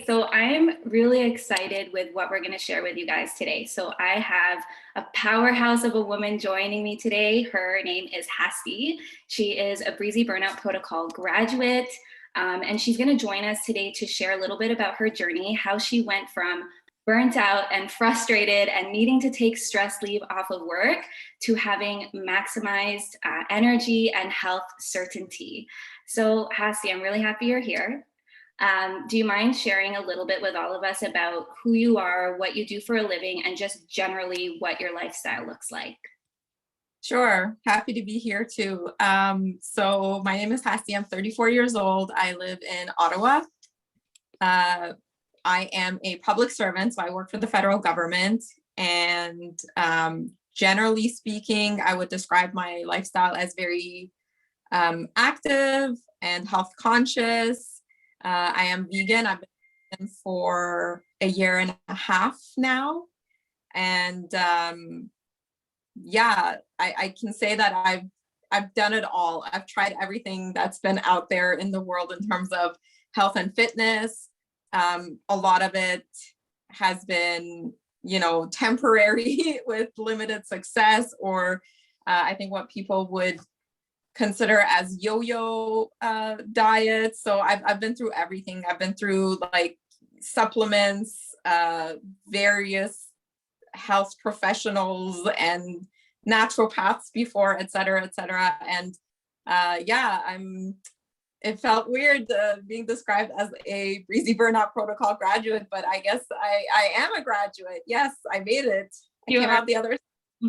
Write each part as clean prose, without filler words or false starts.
So I'm really excited with what we're going to share with you guys today. So I have a powerhouse of a woman joining me today. Her name is Hasti. She is a Breezy Burnout Protocol graduate, and she's going to join us today to share a little bit about her journey, how she went from burnt out and frustrated and needing to take stress leave off of work to having maximized energy and health certainty. So Hasti, I'm really happy you're here. Do you mind sharing a little bit with all of us about who you are, what you do for a living, and just generally what your lifestyle looks like? Sure. Happy to be here too. So my name is Hasti. I'm 34 years old. I live in Ottawa. I am a public servant, so I work for the federal government. And generally speaking, I would describe my lifestyle as very active and health conscious. I am vegan. I've been vegan for a year and a half now. And yeah, I can say that I've done it all. I've tried everything that's been out there in the world in terms of health and fitness. A lot of it has been, temporary with limited success, or I think what people would consider as yo-yo diets. So I've been through everything. I've been through like supplements, various health professionals and naturopaths before, et cetera, et cetera. And it felt weird being described as a Breezy Burnout Protocol graduate, but I guess I am a graduate. Yes, I made it. I came out the other side.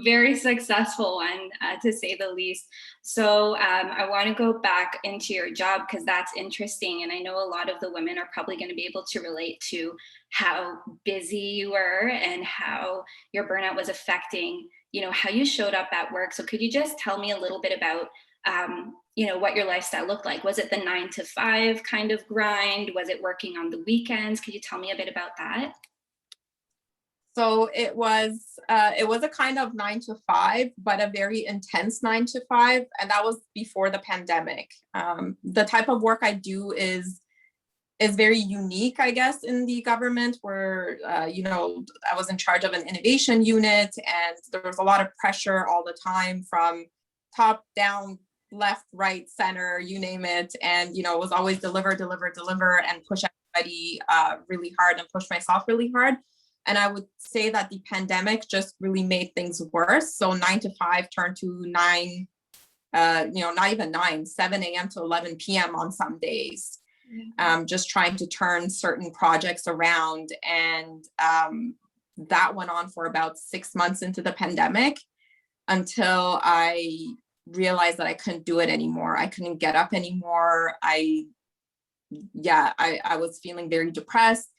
Very successful one, to say the least. So I want to go back into your job because that's interesting. And I know a lot of the women are probably going to be able to relate to how busy you were and how your burnout was affecting, how you showed up at work. So could you just tell me a little bit about, what your lifestyle looked like? Was it the 9 to 5 kind of grind? Was it working on the weekends? Could you tell me a bit about that? So it was a kind of 9 to 5, but a very intense 9 to 5. And that was before the pandemic. The type of work I do is very unique, I guess, in the government where, I was in charge of an innovation unit and there was a lot of pressure all the time from top down, left, right, center, you name it. And, it was always deliver, and push everybody really hard and push myself really hard. And I would say that the pandemic just really made things worse. So 9 to 5 turned to 9, not even 9, 7 a.m. to 11 p.m. on some days. Just trying to turn certain projects around. And that went on for about 6 months into the pandemic until I realized that I couldn't do it anymore. I couldn't get up anymore. I was feeling very depressed.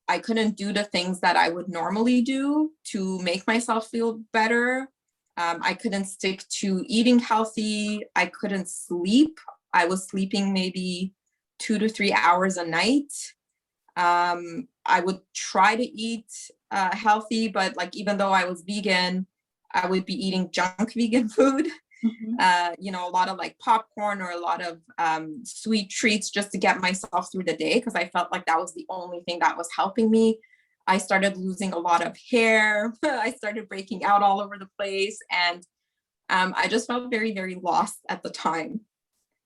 I couldn't do the things that I would normally do to make myself feel better. I couldn't stick to eating healthy. I couldn't sleep. I was sleeping maybe 2 to 3 hours a night. I would try to eat healthy, but like even though I was vegan, I would be eating junk vegan food. Mm-hmm. A lot of like popcorn or a lot of sweet treats just to get myself through the day because I felt like that was the only thing that was helping me. I started losing a lot of hair. I started breaking out all over the place. And I just felt very, very lost at the time.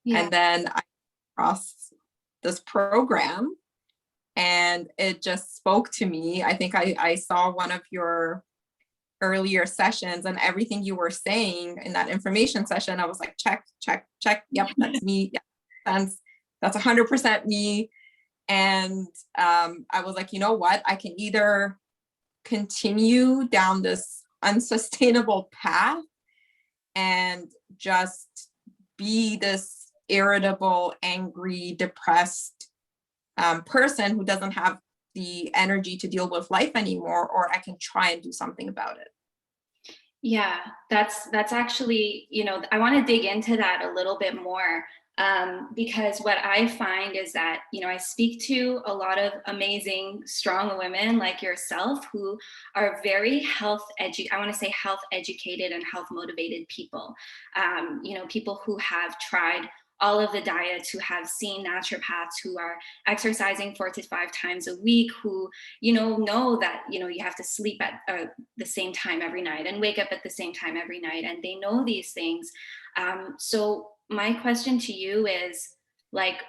Yeah. And then I crossed this program and it just spoke to me. I think I saw one of your earlier sessions and everything you were saying in that information session. I was like, check. Yep, that's me. Yeah, that's 100% me. And I was like, you know what? I can either continue down this unsustainable path and just be this irritable, angry, depressed person who doesn't have the energy to deal with life anymore, or I can try and do something about it. Yeah, that's actually, I want to dig into that a little bit more because what I find is that, I speak to a lot of amazing, strong women like yourself who are very health educated and health motivated people, people who have tried all of the diets, who have seen naturopaths, who are exercising 4 to 5 times a week, who, know that, you have to sleep at the same time every night and wake up at the same time every night. And they know these things. So my question to you is, like,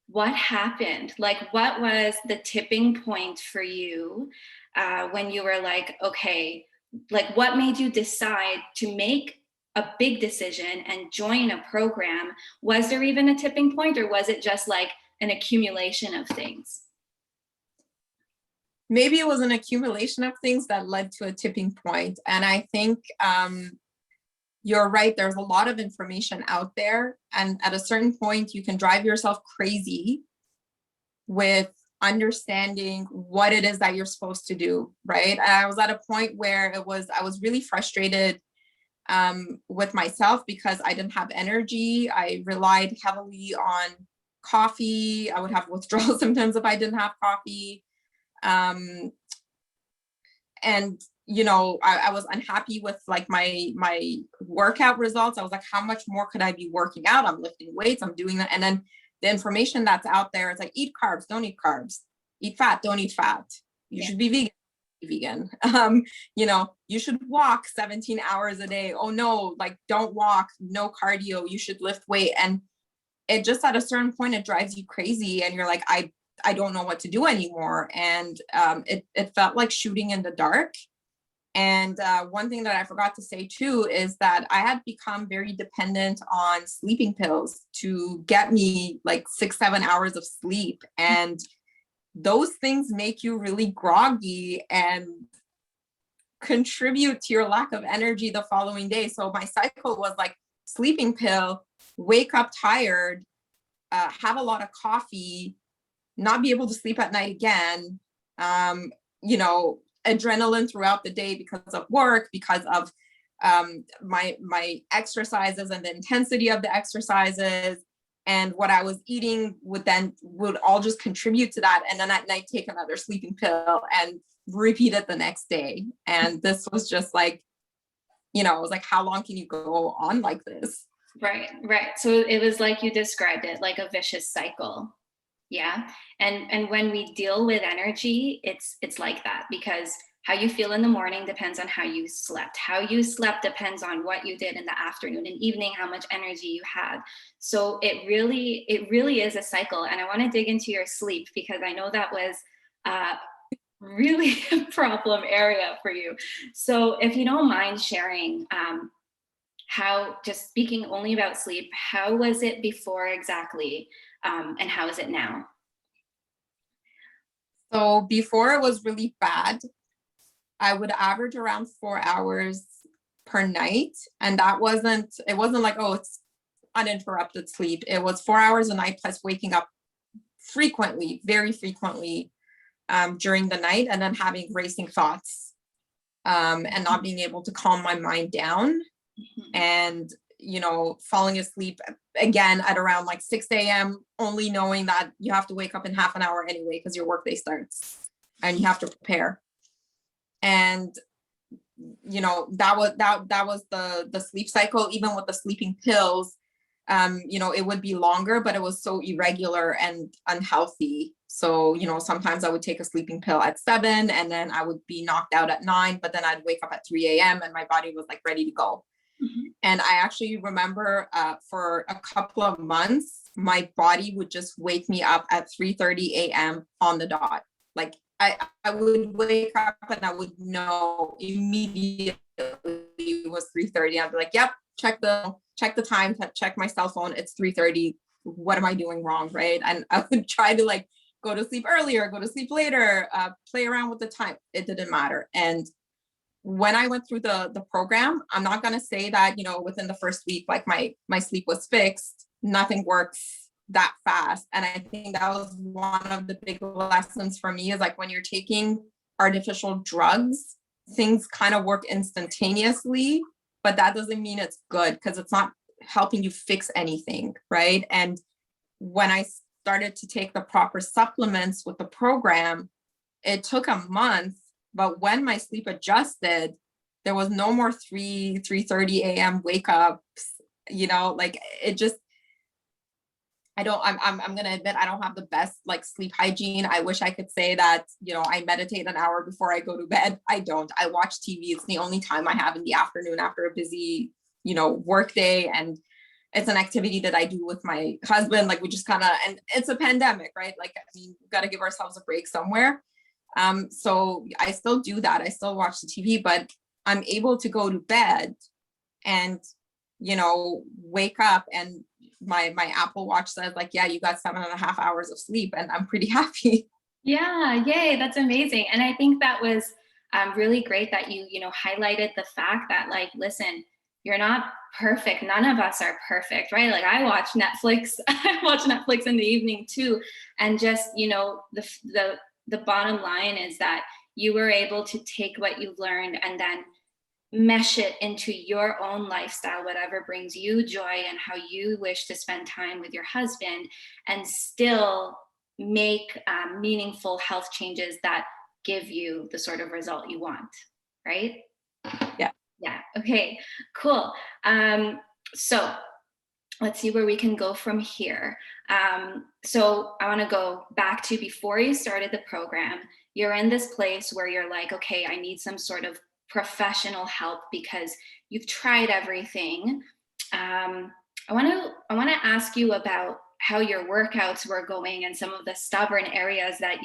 what happened? Like, what was the tipping point for you when you were like, okay, like, what made you decide to make a big decision and join a program? Was there even a tipping point, or was it just like an accumulation of things? Maybe it was an accumulation of things that led to a tipping point. And I think you're right. There's a lot of information out there. And at a certain point, you can drive yourself crazy with understanding what it is that you're supposed to do, right? And I was at a point where I was really frustrated with myself because I didn't have energy. I relied heavily on coffee. I would have withdrawal symptoms if I didn't have coffee. And I was unhappy with like my workout results. I was like, how much more could I be working out? I'm lifting weights, I'm doing that. And then the information that's out there, it's like, eat carbs, don't eat carbs, eat fat, don't eat fat. You should be vegan. You should walk 17 hours a day. Oh no, like, don't walk, no cardio, you should lift weight. And it just, at a certain point, it drives you crazy. And you're like, I don't know what to do anymore. And it felt like shooting in the dark. And one thing that I forgot to say too is that I had become very dependent on sleeping pills to get me like 6-7 hours of sleep. And those things make you really groggy and contribute to your lack of energy the following day. So my cycle was like sleeping pill, wake up tired, have a lot of coffee, not be able to sleep at night again, adrenaline throughout the day because of work, because of my exercises and the intensity of the exercises, and what I was eating would all just contribute to that. And then at night, take another sleeping pill and repeat it the next day. And this was just like, I was like, how long can you go on like this? Right. So it was like you described it, like a vicious cycle. Yeah. And when we deal with energy, it's like that, because how you feel in the morning depends on how you slept. How you slept depends on what you did in the afternoon and evening, how much energy you have. So it really is a cycle. And I want to dig into your sleep, because I know that was really a problem area for you. So if you don't mind sharing, how, just speaking only about sleep, how was it before exactly? And how is it now? So before, it was really bad. I would average around 4 hours per night. And it wasn't like, oh, it's uninterrupted sleep. It was 4 hours a night plus waking up frequently, very frequently during the night, and then having racing thoughts and not being able to calm my mind down. And falling asleep again at around like 6 a.m., only knowing that you have to wake up in half an hour anyway because your workday starts and you have to prepare. And that was the sleep cycle. Even with the sleeping pills, it would be longer, but it was so irregular and unhealthy. So sometimes I would take a sleeping pill at 7 and then I would be knocked out at 9, but then I'd wake up at 3 a.m. and my body was like ready to go. And I actually remember for a couple of months, my body would just wake me up at 3:30 a.m. on the dot. Like I would wake up and I would know immediately it was 3:30. I'd be like, yep, check the time, check my cell phone. It's 3:30. What am I doing wrong? Right. And I would try to like go to sleep earlier, go to sleep later, play around with the time. It didn't matter. And when I went through the program, I'm not going to say that, within the first week, like my sleep was fixed. Nothing works that fast. And I think that was one of the big lessons for me, is like, when you're taking artificial drugs, things kind of work instantaneously, but that doesn't mean it's good, because it's not helping you fix anything. Right. And when I started to take the proper supplements with the program, it took a month. But when my sleep adjusted, there was no more 3:30 a.m. wake ups, like it just, I'm gonna admit I don't have the best like sleep hygiene. I wish I could say that, I meditate an hour before I go to bed. I don't. I watch TV. It's the only time I have in the afternoon after a busy, work day. And it's an activity that I do with my husband. Like we just kind of, and it's a pandemic, right? Like, I mean, we've got to give ourselves a break somewhere. So I still do that. I still watch the TV, but I'm able to go to bed and, wake up and my Apple Watch says like, yeah, you got 7.5 hours of sleep, and I'm pretty happy. Yeah, yay, that's amazing. And I think that was really great that you highlighted the fact that, like, listen, you're not perfect. None of us are perfect, right? Like I watch Netflix, I watch Netflix in the evening too. And just, the bottom line is that you were able to take what you've learned and then mesh it into your own lifestyle, whatever brings you joy and how you wish to spend time with your husband, and still make meaningful health changes that give you the sort of result you want, right? Yeah. Yeah. Okay, cool. So let's see where we can go from here. So I want to go back to before you started the program. You're in this place where you're like, okay, I need some sort of professional help because you've tried everything. I want to ask you about how your workouts were going and some of the stubborn areas that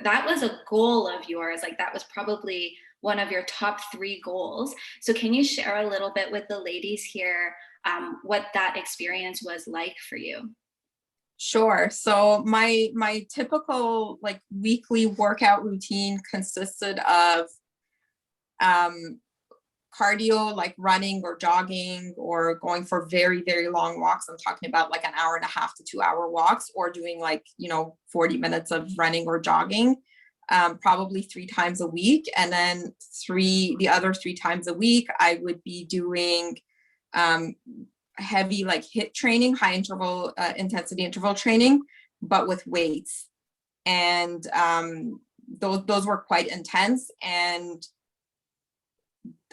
that was a goal of yours. Like that was probably one of your top 3 goals. So can you share a little bit with the ladies here what that experience was like for you? Sure. So my typical like weekly workout routine consisted of cardio, like running or jogging or going for very, very long walks. I'm talking about like an hour and a half to 2 hour walks, or doing like, 40 minutes of running or jogging, probably 3 times a week. And then the other 3 times a week, I would be doing heavy like HIIT training, high interval, intensity interval training, but with weights. And those were quite intense. And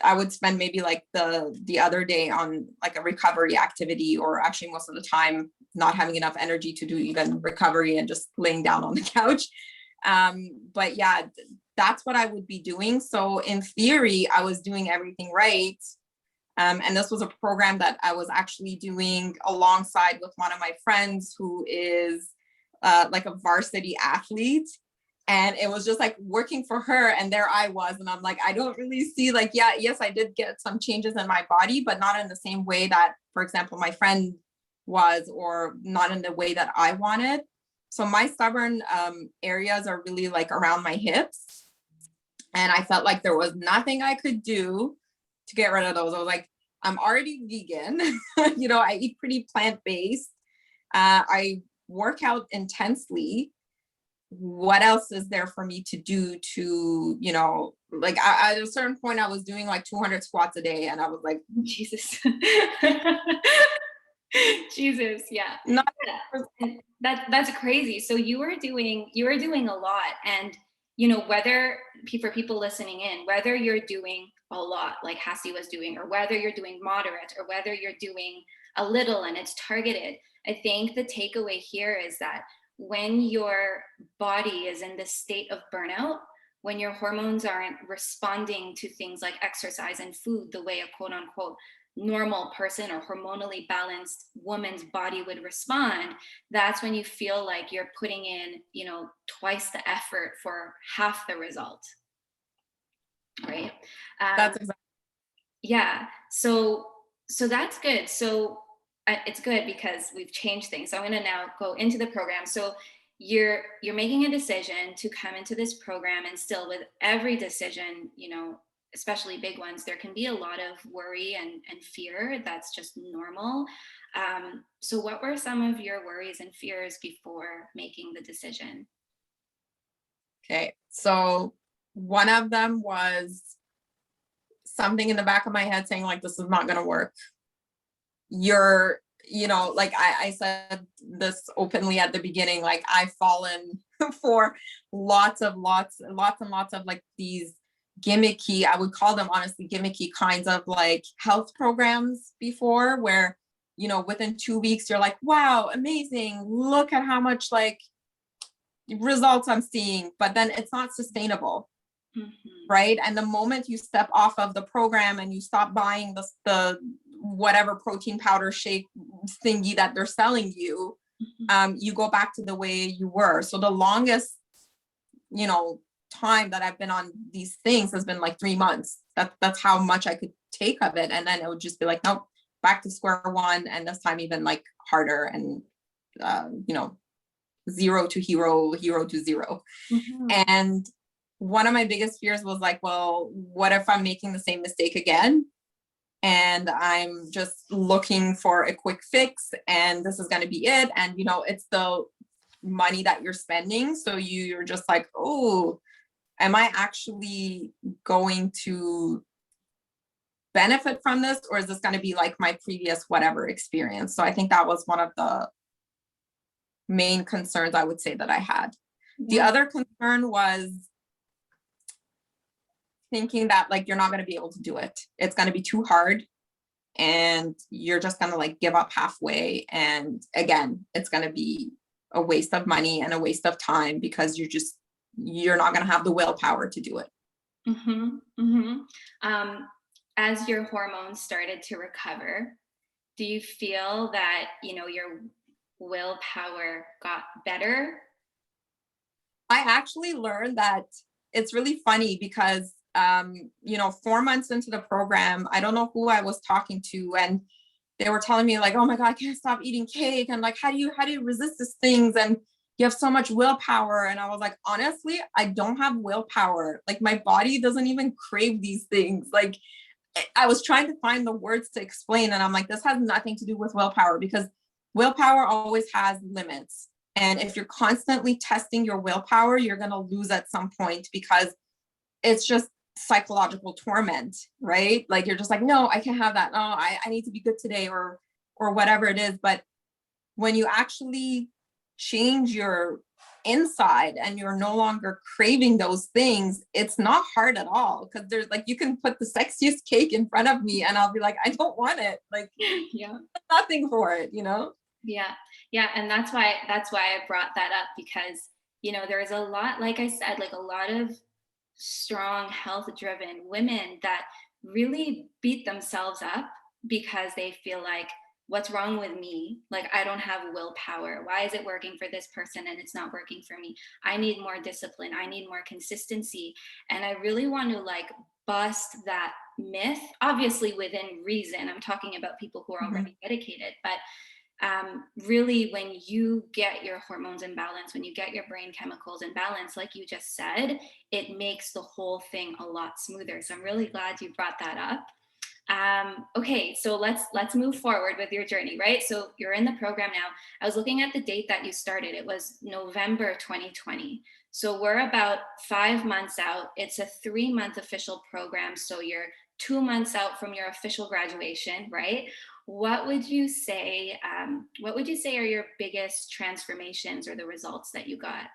I would spend maybe like the other day on like a recovery activity, or actually most of the time not having enough energy to do even recovery and just laying down on the couch. But yeah, that's what I would be doing. So in theory, I was doing everything right. And this was a program that I was actually doing alongside with one of my friends who is like a varsity athlete. And it was just like working for her, and there I was, and I'm like, I don't really see like, yeah, yes, I did get some changes in my body, but not in the same way that, for example, my friend was, or not in the way that I wanted. So my stubborn areas are really like around my hips. And I felt like there was nothing I could do to get rid of those. I was like, I'm already vegan. I eat pretty plant-based. I work out intensely. What else is there for me to do to, like at a certain point I was doing like 200 squats a day, and I was like, Jesus. Jesus, yeah. not That's crazy. So you were doing a lot. And whether for people listening in, whether you're doing a lot like Hasti was doing, or whether you're doing moderate, or whether you're doing a little and it's targeted, I think the takeaway here is that when your body is in this state of burnout, when your hormones aren't responding to things like exercise and food the way a quote unquote normal person or hormonally balanced woman's body would respond, that's when you feel like you're putting in, twice the effort for half the result. Right. that's exactly. Yeah. So that's good. So it's good because we've changed things. So I'm going to now go into the program. So you're making a decision to come into this program, and still with every decision, especially big ones, there can be a lot of worry and fear. That's just normal. So what were some of your worries and fears before making the decision? Okay. So one of them was something in the back of my head saying like, this is not going to work. Like I said this openly at the beginning, like I've fallen for lots and lots of like these gimmicky, I would call them honestly gimmicky kinds of like health programs before, where within 2 weeks, you're like, wow, amazing. Look at how much like results I'm seeing, but then it's not sustainable. Right. And the moment you step off of the program and you stop buying the whatever protein powder shake thingy that they're selling you, you go back to the way you were. So the longest, time that I've been on these things has been like 3 months. That's how much I could take of it. And then it would just be like, nope, back to square one. And this time even like harder and, 0 to hero, hero to 0. And one of my biggest fears was like, well, what if I'm making the same mistake again? And I'm just looking for a quick fix and this is going to be it. And, it's the money that you're spending. So you're just like, oh, am I actually going to benefit from this? Or is this going to be like my previous whatever experience? So I think that was one of the main concerns I would say that I had. The other concern was thinking that like you're not going to be able to do it. It's going to be too hard and you're just going to like give up halfway. And again, it's going to be a waste of money and a waste of time because you're not going to have the willpower to do it. As your hormones started to recover, do you feel that, your willpower got better? I actually learned that it's really funny because 4 months into the program, I don't know who I was talking to, and they were telling me like, oh my God, I can't stop eating cake. And like, how do you resist these things? And you have so much willpower. And I was like, honestly, I don't have willpower. Like my body doesn't even crave these things. Like I was trying to find the words to explain. And I'm like, this has nothing to do with willpower because willpower always has limits. And if you're constantly testing your willpower, you're going to lose at some point because it's just psychological torment, right? Like you're just like, no, I can't have that. No, I need to be good today or whatever it is. But when you actually change your inside and you're no longer craving those things, it's not hard at all. Because there's like, you can put the sexiest cake in front of me and I'll be like, I don't want it. Like, nothing for it, Yeah. And that's why I brought that up because, there's a lot, like I said, like a lot of strong, health-driven women that really beat themselves up because they feel like, what's wrong with me? Like, I don't have willpower. Why is it working for this person and it's not working for me? I need more discipline. I need more consistency. And I really want to like bust that myth, obviously within reason. I'm talking about people who are already dedicated, but really when you get your hormones in balance, when you get your brain chemicals in balance, like you just said, it makes the whole thing a lot smoother. So I'm really glad you brought that up. Okay, so let's move forward with your journey, right? So you're in the program now. I was looking at the date that you started. It was November 2020. So we're about 5 months out. It's a 3-month official program. So you're 2 months out from your official graduation, right? What would you say are your biggest transformations or the results that you got?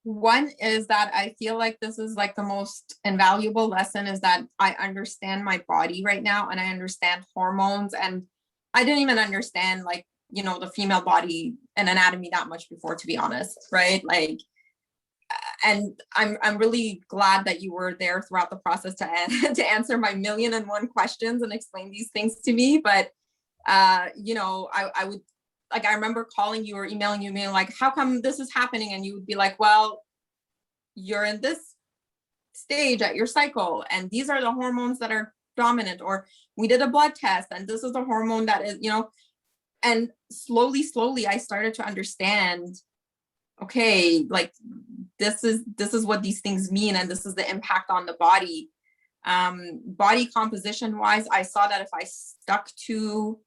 One is that I feel like this is like the most invaluable lesson is that I understand my body right now and I understand hormones. And I didn't even understand like, the female body and anatomy that much before, to be honest. Right. Like, and I'm really glad that you were there throughout the process to answer my 1,000,001 questions and explain these things to me. But, I would, like, I remember calling you or emailing you, being like, how come this is happening? And you would be like, well, you're in this stage at your cycle and these are the hormones that are dominant, or we did a blood test and this is the hormone that is, and slowly I started to understand, okay, like this is what these things mean. And this is the impact on the body. Body composition wise, I saw that if I stuck to,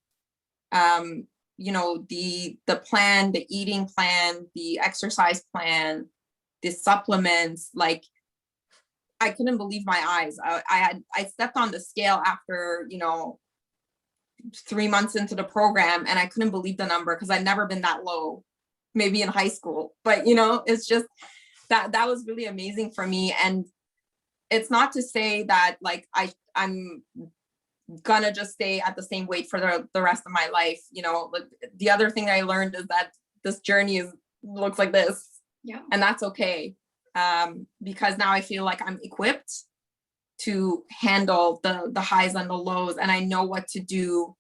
the plan, the eating plan, the exercise plan, the supplements, like I couldn't believe my eyes. I stepped on the scale after, 3 months into the program and I couldn't believe the number because I'd never been that low, maybe in high school, but it's just that was really amazing for me. And it's not to say that like I'm gonna just stay at the same weight for the rest of my life. Like, the other thing I learned is that this journey looks like this. Yeah. And that's okay. Because now I feel like I'm equipped to handle the highs and the lows, and I know what to do.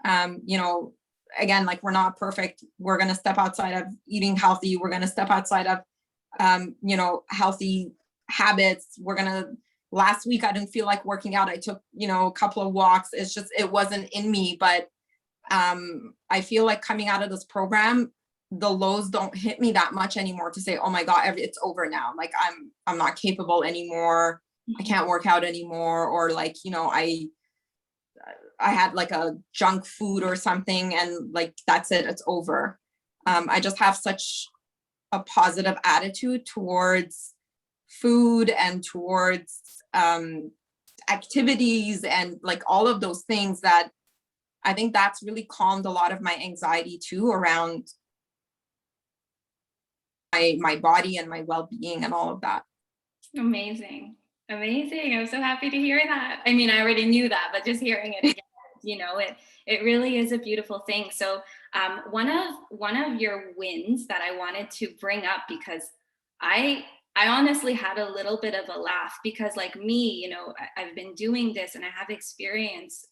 Again, like, we're not perfect. We're going to step outside of eating healthy. We're going to step outside of, healthy habits. Last week, I didn't feel like working out. I took, a couple of walks. It's just, it wasn't in me. But I feel like coming out of this program, the lows don't hit me that much anymore to say, oh my God, it's over now. Like, I'm not capable anymore. I can't work out anymore. Or like, I had like a junk food or something, and like, that's it, it's over. I just have such a positive attitude towards food and towards activities and like all of those things, that I think that's really calmed a lot of my anxiety too, around my body and my well-being and all of that. Amazing. Amazing. I'm so happy to hear that. I mean, I already knew that, but just hearing it again, it really is a beautiful thing. So one of your wins that I wanted to bring up, because I honestly had a little bit of a laugh, because like me, I've been doing this and I have experience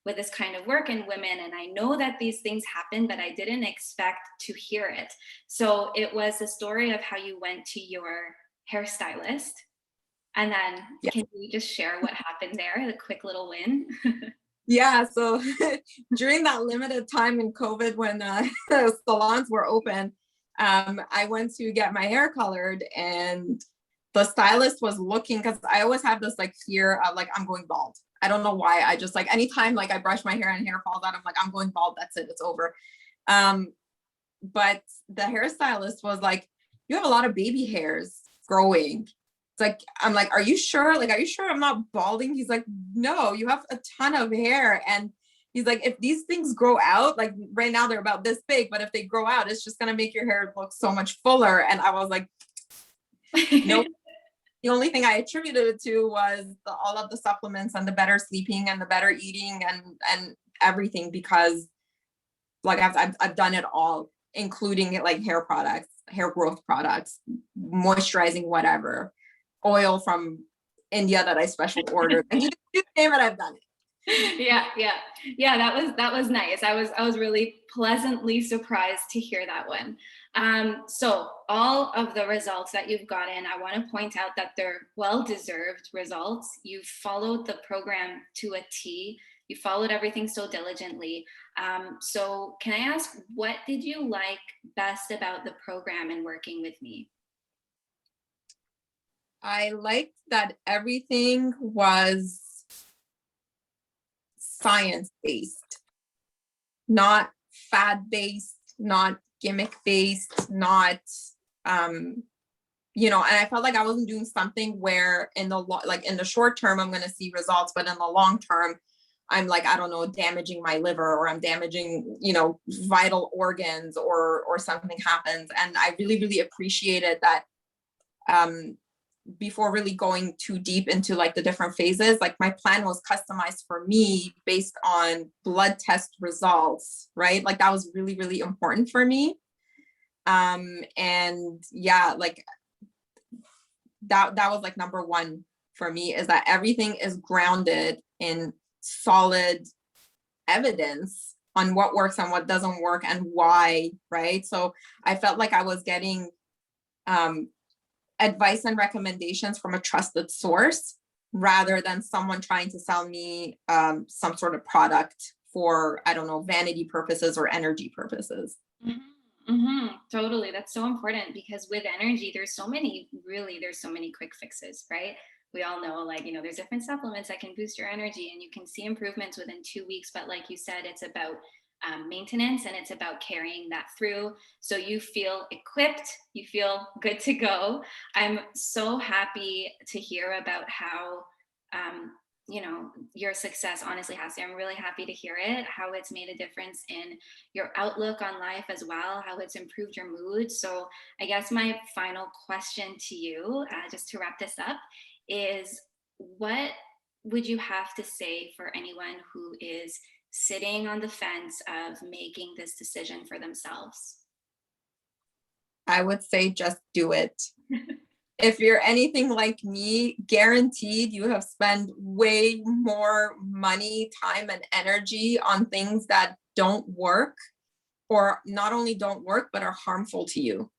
with this kind of work in women, and I know that these things happen, but I didn't expect to hear it. So it was the story of how you went to your hairstylist, and then can you just share what happened there, the quick little win? Yeah, so during that limited time in COVID when salons were open, I went to get my hair colored, and the stylist was looking, because I always have this like fear of like, I'm going bald. I don't know why. I just like, anytime like I brush my hair and hair falls out, I'm like, I'm going bald. That's it. It's over. But the hairstylist was like, you have a lot of baby hairs growing. It's like, I'm like, are you sure? Like, are you sure I'm not balding? He's like, no, you have a ton of hair. And he's like, if these things grow out, like right now they're about this big, but if they grow out, it's just going to make your hair look so much fuller. And I was like, nope. The only thing I attributed it to was all of the supplements and the better sleeping and the better eating and everything, because like I've done it all, including like hair products, hair growth products, moisturizing, whatever, oil from India that I special ordered. And you name it, I've done it. Yeah. That was nice. I was really pleasantly surprised to hear that one. So all of the results that you've gotten, I want to point out that they're well-deserved results. You've followed the program to a T. You followed everything so diligently. So can I ask, what did you like best about the program and working with me? I liked that everything was science-based, not fad-based, not gimmick-based, not, and I felt like I wasn't doing something where in the short term, I'm going to see results, but in the long term, I'm like, I don't know, damaging my liver, or I'm damaging, vital organs, or something happens. And I really, really appreciated that, before really going too deep into like the different phases, like my plan was customized for me based on blood test results, right? Like that was really, really important for me. And yeah, like that was like number one for me, is that everything is grounded in solid evidence on what works and what doesn't work and why, right? So I felt like I was getting advice and recommendations from a trusted source, rather than someone trying to sell me some sort of product for, I don't know, vanity purposes or energy purposes. Mm-hmm. Mm-hmm. Totally. That's so important, because with energy, there's so many quick fixes, right? We all know, like, there's different supplements that can boost your energy and you can see improvements within 2 weeks. But like you said, it's about maintenance, and it's about carrying that through. So you feel equipped, you feel good to go. I'm so happy to hear about how, your success, honestly, Hasti. I'm really happy to hear it, how it's made a difference in your outlook on life as well, how it's improved your mood. So I guess my final question to you, just to wrap this up, is what would you have to say for anyone who is sitting on the fence of making this decision for themselves? I would say just do it. If you're anything like me, guaranteed you have spent way more money, time, and energy on things that don't work, or not only don't work, but are harmful to you.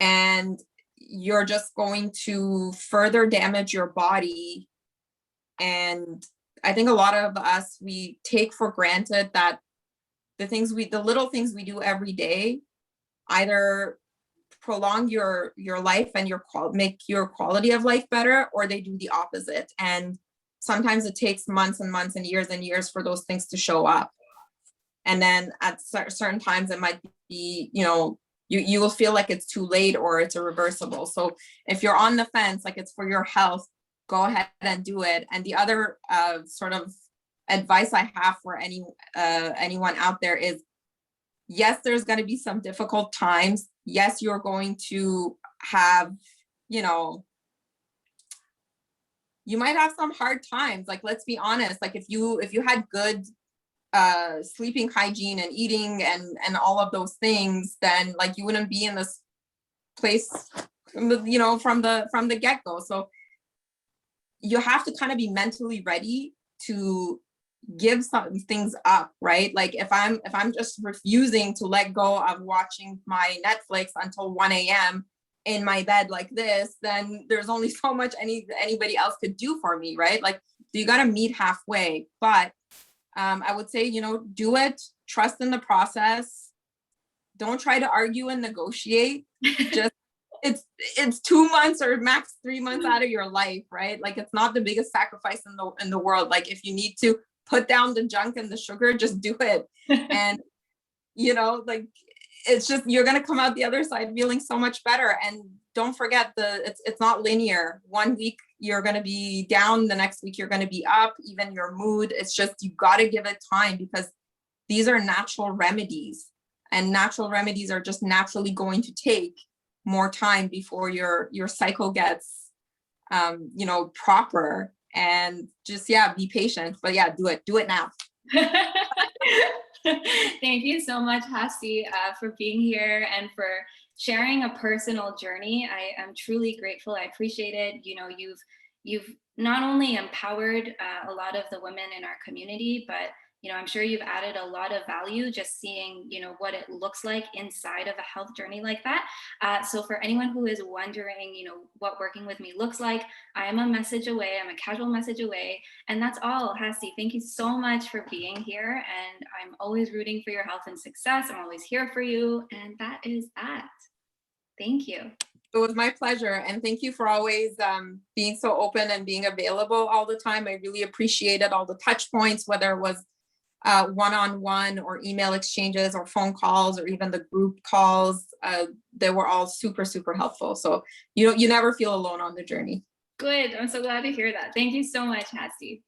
And you're just going to further damage your body. And I think a lot of us, we take for granted that the little things we do every day either prolong your life and make your quality of life better, or they do the opposite. And sometimes it takes months and months and years for those things to show up. And then at certain times it might be, you will feel like it's too late or it's irreversible. So if you're on the fence, like it's for your health, go ahead and do it. And the other sort of advice I have for anyone out there is, yes, there's going to be some difficult times. Yes, you're going to have, you might have some hard times. Like, let's be honest, like if you had good sleeping hygiene and eating and all of those things, then like you wouldn't be in this place, from the get-go. So you have to kind of be mentally ready to give some things up, right? Like if I'm just refusing to let go of watching my Netflix until 1 a.m. in my bed like this, then there's only so much anybody else could do for me, right? Like, you got to meet halfway. But I would say, do it, trust in the process. Don't try to argue and negotiate. Just it's 2 months or max 3 months out of your life, right? Like, it's not the biggest sacrifice in the world. Like, if you need to put down the junk and the sugar, just do it. And like, it's just, you're going to come out the other side feeling so much better. And don't forget, it's not linear. 1 week you're going to be down, the next week you're going to be up, even your mood. It's just, you got to give it time, because these are natural remedies, and natural remedies are just naturally going to take more time before your cycle gets proper. And just, be patient, but do it now. Thank you so much, Hasti, for being here and for sharing a personal journey. I am truly grateful. I appreciate it. You've not only empowered a lot of the women in our community, but I'm sure you've added a lot of value just seeing what it looks like inside of a health journey like that. So for anyone who is wondering what working with me looks like, I am a message away. I'm a casual message away, and that's all. Hasti, thank you so much for being here, and I'm always rooting for your health and success. I'm always here for you, and that is that. Thank you. It was my pleasure, and thank you for always being so open and being available all the time. I really appreciated all the touch points, whether it was one-on-one or email exchanges or phone calls or even the group calls. They were all super, super helpful. So you never feel alone on the journey. Good. I'm so glad to hear that. Thank you so much, Hasti.